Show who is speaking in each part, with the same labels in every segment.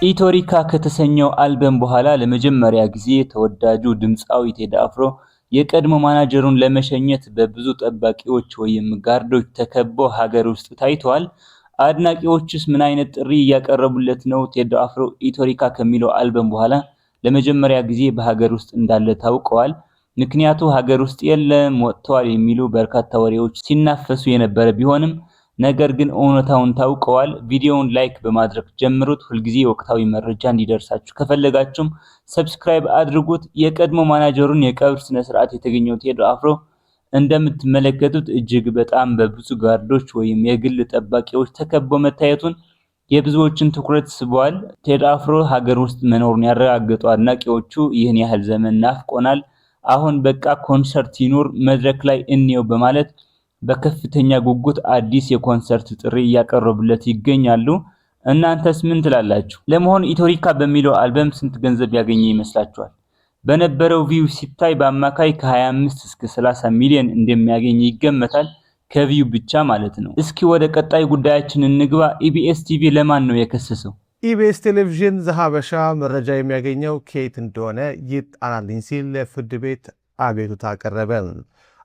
Speaker 1: ኢቶሪካ ከተሰኘው አልበም በኋላ ለመጀመሪያ ጊዜ ተወዳጁ ድምፃዊ ቴዲ አፍሮ የቀድሞ ማናጀሩን ለመሸኘት በብዙ ጠባቂዎች ወይም ጋርዶች ተከቦ ሀገር ውስጥ ታይቷል። አድናቂዎችስ ምን አይነት ጥሪ እያቀረቡለት ነው? ቴዲ አፍሮ ኢቶሪካ ከሚለው አልበም በኋላ ለመጀመሪያ ጊዜ በሀገር ውስጥ እንዳለ ታውቀዋል። ምክንያቱ ሀገር ውስጥ የለም ወጥቷል የሚሉ በርካታ ወሬዎች ሲናፈሱ የነበረ ቢሆንም ነገር ግን እውነታውን ታውቀዋል። ቪዲዮውን ላይክ በማድረግ ጀምሩት። ሁልጊዜ ወቅታዊ መረጃ እንዲደርሳችሁ ከፈለጋችሁም ሰብስክራይብ አድርጉት። የቀድሞ ማናጀሩን የቀብር ስነ ስርዓት የተገኘው ቴዲ አፍሮ እንደምትመለከቱት እጅግ በጣም በብዙ ጋርዶች ወይም የግል ጠባቂዎች ተከቦ መታየቱን የብዙዎችን ትኩረት ስቧል። ቴዲ አፍሮ ሀገር ውስጥ መኖሩን ያረጋገጡ አድናቂዎቹ ይህን ያህል ዘመን ናፍቆናል፣ አሁን በቃ ኮንሰርት ይኑር መድረክ ላይ እንየው በማለት በከፍተኛ ጉጉት አዲስ የኮንሰርት ጥሪ እያቀረቡለት ይገኛሉ። እናንተስ ምን ትላላችሁ? ለመሆኑ ኢቶሪካ በሚለው አልበም ስንት ገንዘብ ያገኘ ይመስላችኋል? በነበረው ቪው ሲታይ በአማካይ ከ25 እስከ 30 ሚሊዮን እንደሚያገኝ ይገመታል። ከቪው ብቻ ማለት ነው። እስኪ ወደ ቀጣይ ጉዳያችን እንግባ። ኢቢኤስ ቲቪ ለማን ነው የከሰሰው?
Speaker 2: ኢቢኤስ ቴሌቪዥን ዘሀበሻ መረጃ የሚያገኘው ከየት እንደሆነ ይጣራልኝ ሲል ለፍርድ ቤት አቤቱታ አቀረበ።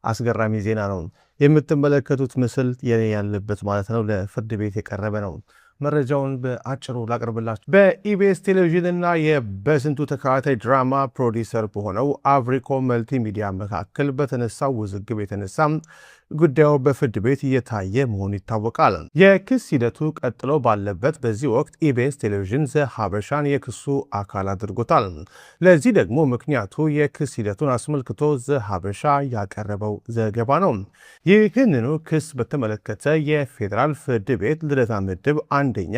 Speaker 2: አስገራሚ ዜና ነው። የምትመለከቱት ምስል የኔ ያለበት ማለት ነው ለፍርድ ቤት የቀረበ ነው። መረጃውን በአጭሩ ላቀርብላችሁ። በኢቢኤስ ቴሌቪዥን እና የበስንቱ ተከታታይ ድራማ ፕሮዲውሰር በሆነው አብሪኮም መልቲሚዲያ መካከል በተነሳው ውዝግብ የተነሳ ጉዳዩ በፍርድ ቤት እየታየ መሆኑ ይታወቃል። የክስ ሂደቱ ቀጥሎ ባለበት በዚህ ወቅት ኢቢኤስ ቴሌቪዥን ዘሀበሻን የክሱ አካል አድርጎታል። ለዚህ ደግሞ ምክንያቱ የክስ ሂደቱን አስመልክቶ ዘሀበሻ ያቀረበው ዘገባ ነው። ይህንኑ ክስ በተመለከተ የፌዴራል ፍርድ ቤት ልደታ ምድብ አንደኛ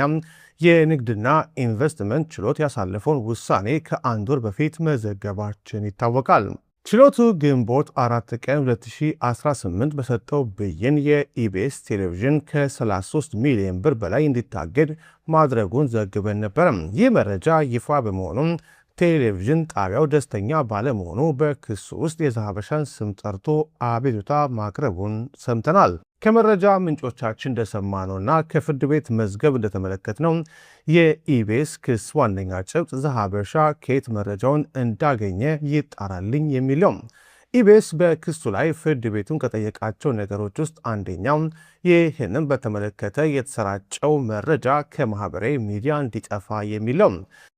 Speaker 2: የንግድና ኢንቨስትመንት ችሎት ያሳለፈውን ውሳኔ ከአንድ ወር በፊት መዘገባችን ይታወቃል። ችሎቱ ግንቦት 4 ቀን 2018 በሰጠው ብይን የኢቢኤስ ቴሌቪዥን ከ33 ሚሊዮን ብር በላይ እንዲታገድ ማድረጉን ዘግበን ነበር። ይህ መረጃ ይፋ በመሆኑም ቴሌቪዥን ጣቢያው ደስተኛ ባለመሆኑ በክሱ ውስጥ የዘሀበሻን ስም ጠርቶ አቤቱታ ማቅረቡን ሰምተናል። ከመረጃ ምንጮቻችን እንደሰማነውና ከፍርድ ቤት መዝገብ እንደተመለከትነው የኢቢኤስ ክስ ዋነኛ ጭብጥ ዘሀበሻ ከየት መረጃውን እንዳገኘ ይጣራልኝ የሚለው። ኢቢኤስ በክሱ ላይ ፍርድ ቤቱን ከጠየቃቸው ነገሮች ውስጥ አንደኛው ይህንም በተመለከተ የተሰራጨው መረጃ ከማህበራዊ ሚዲያ እንዲጠፋ የሚለው።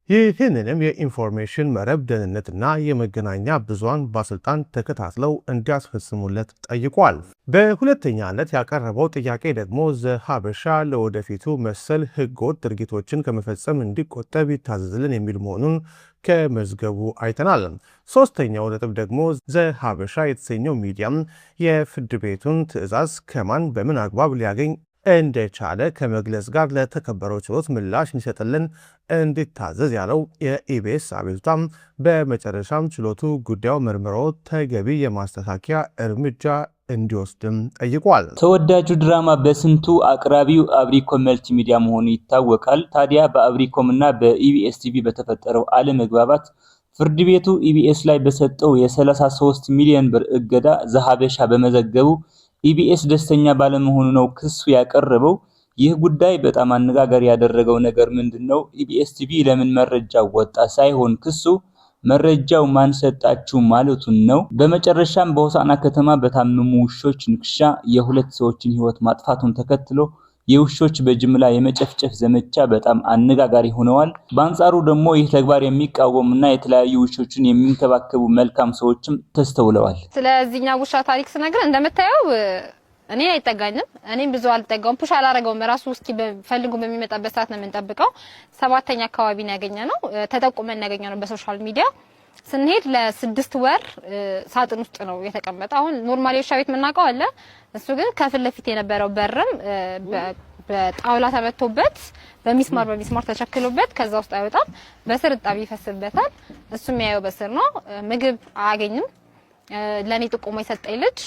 Speaker 2: ይህንንም የኢንፎርሜሽን መረብ ደህንነትና የመገናኛ ብዙሃን ባለስልጣን ተከታትለው እንዲያስፈጽሙለት ጠይቋል። በሁለተኛነት ያቀረበው ጥያቄ ደግሞ ዘሀበሻ ለወደፊቱ መሰል ህገወጥ ድርጊቶችን ከመፈጸም እንዲቆጠብ ይታዘዝልን የሚል መሆኑን ከመዝገቡ አይተናል። ሶስተኛው ነጥብ ደግሞ ዘሀበሻ የተሰኘው ሚዲያም የፍርድ ቤቱን ትዕዛዝ ከማን በምን አግባብ ሊያገኝ እንደቻለ ከመግለጽ ጋር ለተከበረው ችሎት ምላሽ እንዲሰጥልን እንዲታዘዝ ያለው የኢቢኤስ አቤቱታም በመጨረሻም ችሎቱ ጉዳዩ መርምሮ ተገቢ የማስተካከያ እርምጃ እንዲወስድም ጠይቋል።
Speaker 1: ተወዳጁ ድራማ በስንቱ አቅራቢው አብሪኮም መልቲሚዲያ መሆኑ ይታወቃል። ታዲያ በአብሪኮም እና በኢቢኤስ ቲቪ በተፈጠረው አለመግባባት ፍርድ ቤቱ ኢቢኤስ ላይ በሰጠው የ33 ሚሊዮን ብር እገዳ ዘሀበሻ በመዘገቡ ኢቢኤስ ደስተኛ ባለመሆኑ ነው ክሱ ያቀረበው። ይህ ጉዳይ በጣም አነጋጋሪ ያደረገው ነገር ምንድነው? ኢቢኤስ ቲቪ ለምን መረጃ ወጣ ሳይሆን ክሱ መረጃው ማን ሰጣችሁ ማለቱን ነው። በመጨረሻም በሆሳዕና ከተማ በታመሙ ውሾች ንክሻ የሁለት ሰዎችን ህይወት ማጥፋቱን ተከትሎ የውሾች በጅምላ የመጨፍጨፍ ዘመቻ በጣም አነጋጋሪ ሆነዋል። በአንጻሩ ደግሞ ይህ ተግባር የሚቃወሙና የተለያዩ ውሾችን የሚንከባከቡ መልካም ሰዎችም ተስተውለዋል።
Speaker 3: ስለዚህኛው ውሻ ታሪክ ስነግር እንደምታየው እኔ አይጠጋኝም። እኔም ብዙ አልጠጋውም፣ ፑሽ አላረገውም። ራሱ እስኪ ፈልጉ በሚመጣበት ሰዓት ነው የምንጠብቀው። 7ኛ አካባቢ ነው ያገኘነው፣ ተጠቁመን ያገኘነው በሶሻል ሚዲያ። ስንሄድ ለ6 ወር ሳጥን ውስጥ ነው የተቀመጠው። አሁን ኖርማሊ ውሻ ቤት የምናውቀው አለ። እሱ ግን ከፊት ለፊት የነበረው በርም በጣውላ ተመቶበት በሚስማር ተቸክሎበት ከዛ ውስጥ አይወጣም። በስር እጣቢ ይፈስበታል። እሱም ያየው በስር ነው። ምግብ አያገኝም። ለኔ ጥቆማ የሰጠኝ ልጅ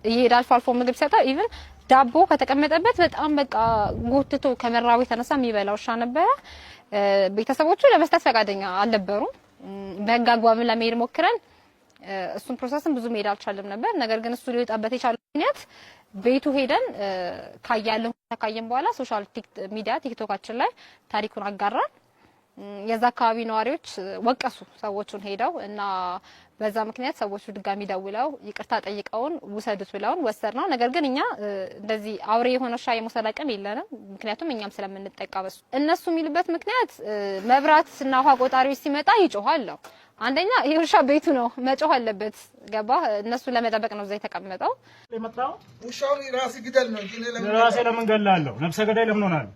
Speaker 3: ይሄዳል አልፎ አልፎ ምግብ ሰጣ። ኢቭን ዳቦ ከተቀመጠበት በጣም በቃ ጎትቶ ከመራቡ የተነሳ የሚበላው ውሻ ነበረ። ቤተሰቦቹ ለመስጠት ፈቃደኛ አልነበሩም። በህግ አግባብ ለመሄድ ሞክረን እሱን ፕሮሰስን ብዙ መሄድ አልቻለም ነበር። ነገር ግን እሱ ሊወጣበት የቻለው ምክንያት ቤቱ ሄደን ካያለን በኋላ ሶሻል ሚዲያ ቲክቶካችን ላይ ታሪኩን አጋራን። የዛ አካባቢ ነዋሪዎች ወቀሱ ሰዎቹን ሄደው እና በዛ ምክንያት ሰዎቹ ድጋሚ ደውለው ይቅርታ ጠይቀውን ውሰዱት ብለውን ወሰድነው። ነገር ግን እኛ እንደዚህ አውሬ የሆነ ውሻ የመውሰድ አቅም የለንም። ምክንያቱም እኛም ስለምንጠቃ በሱ እነሱ የሚሉበት ምክንያት መብራትና ውሃ ቆጣሪዎች ሲመጣ ይጮሃል ነው። አንደኛ ይሄ ውሻ ቤቱ ነው መጮህ አለበት። ገባ እነሱ ለመጠበቅ ነው እዛ የተቀመጠው።
Speaker 4: ውሻው ራስ ግደል ነው እንጂ ራሴ ለምን ገላለሁ? ነፍሰ ገዳይ ለምን ሆናለሁ?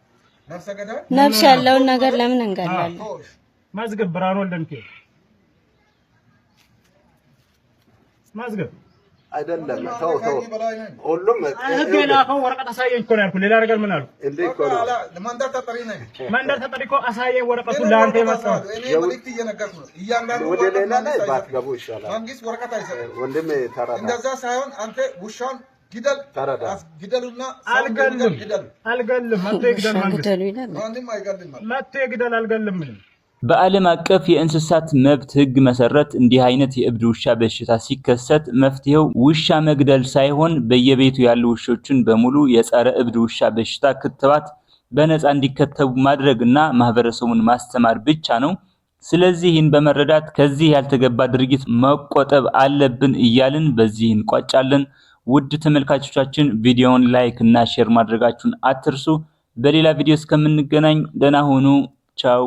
Speaker 5: ነፍስ ያለውን ነገር ለምን እንገላለን?
Speaker 4: ማዝገብ ብርሃን ወልደንከ ማዝገብ አይደለም። ተው ሁሉም ገላፈው ወረቀት አሳየኝ እኮ ነው ያልኩህ። ሌላ ነገር ምን አልኩ? እንዴ እኮ ነው ለማንዳር ተጠሪ ነኝ። ማንዳር ተጠሪ እኮ አሳየኝ ወረቀቱ ለአንተ የመጣው እኔ መልእክት እየነገርኩ ነው። እያንዳንዱ ወደ ሌላ ላይ ባትገቡ ይሻላል። መንግስት ወረቀት አይሰጥም። ወንድሜ ተራራ እንደዛ ሳይሆን አንተ ውሻውን ግደል ግደሉና አልገልም መጥቶ ይግደል መንግስት ማንንም አይገልም መጥቶ ይግደል አልገልም።
Speaker 1: በዓለም አቀፍ የእንስሳት መብት ሕግ መሰረት እንዲህ አይነት የእብድ ውሻ በሽታ ሲከሰት መፍትሄው ውሻ መግደል ሳይሆን በየቤቱ ያሉ ውሾችን በሙሉ የጸረ እብድ ውሻ በሽታ ክትባት በነፃ እንዲከተቡ ማድረግና ማህበረሰቡን ማስተማር ብቻ ነው። ስለዚህ ይህን በመረዳት ከዚህ ያልተገባ ድርጊት መቆጠብ አለብን እያልን በዚህ እንቋጫለን። ውድ ተመልካቾቻችን ቪዲዮውን ላይክ እና ሼር ማድረጋችሁን አትርሱ። በሌላ ቪዲዮ እስከምንገናኝ ደህና ሁኑ። ቻው።